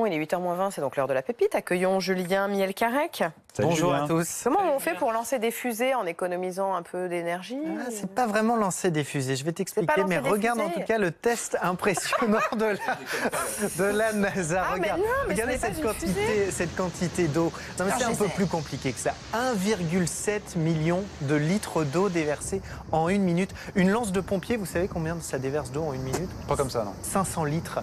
il est 8h moins 20, c'est donc l'heure de la pépite. Accueillons Julien Mielcarrec. Bonjour Julien. à tous. Comment on fait pour lancer des fusées en économisant un peu d'énergie? C'est pas vraiment lancer des fusées, je vais t'expliquer, mais lancer des regarde en fusées. tout cas le test impressionnant de la NASA. Ah, mais Regarde, non, mais regardez ce n'est pas une fusée. cette quantité d'eau. Non, mais Alors, c'est un peu j'essaie. plus compliqué que ça. 1,7 million de litres d'eau déversés en une minute. Une lance de pompier, vous savez combien ça déverse d'eau en une minute? Pas comme ça, non. 500 litres.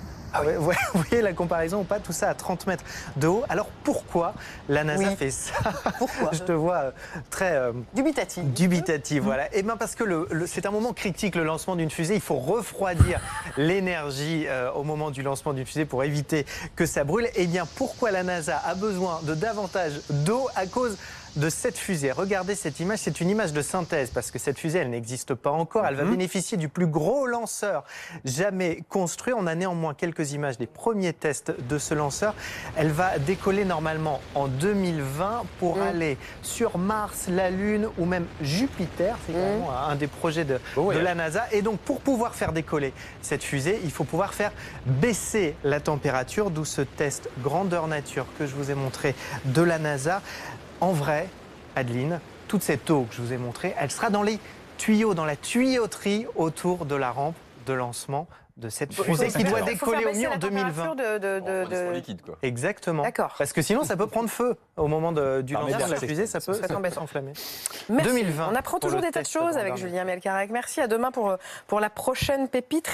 Vous voyez la comparaison ou pas? Tout ça à 30 mètres de haut. Alors pourquoi la NASA fait ça? Pourquoi? Je te vois très Dubitatif. voilà. Eh bien parce que c'est un moment critique, le lancement d'une fusée. Il faut refroidir l'énergie au moment du lancement d'une fusée pour éviter que ça brûle. Eh bien pourquoi la NASA a besoin de davantage d'eau? À cause de cette fusée. Regardez cette image, c'est une image de synthèse parce que cette fusée, elle n'existe pas encore. Elle va bénéficier du plus gros lanceur jamais construit. On a néanmoins quelques images des premiers tests de ce lanceur. Elle va décoller normalement en 2020 pour aller sur Mars, la Lune ou même Jupiter. C'est vraiment un des projets de la NASA. Et donc pour pouvoir faire décoller cette fusée, il faut pouvoir faire baisser la température, d'où ce test grandeur nature que je vous ai montré de la NASA. En vrai, Adeline, toute cette eau que je vous ai montrée, elle sera dans les tuyaux, dans la tuyauterie autour de la rampe de lancement de cette fusée qui doit décoller au mieux en 2020. C'est liquide, quoi. Exactement. D'accord. Parce que sinon, ça peut prendre feu au moment du lancement de la fusée, ça peut embêtant. s'enflammer. Merci. 2020 On apprend pour toujours le des tas de test choses grandeur avec nature. Julien Mielcarec. Merci, à demain pour la prochaine pépite.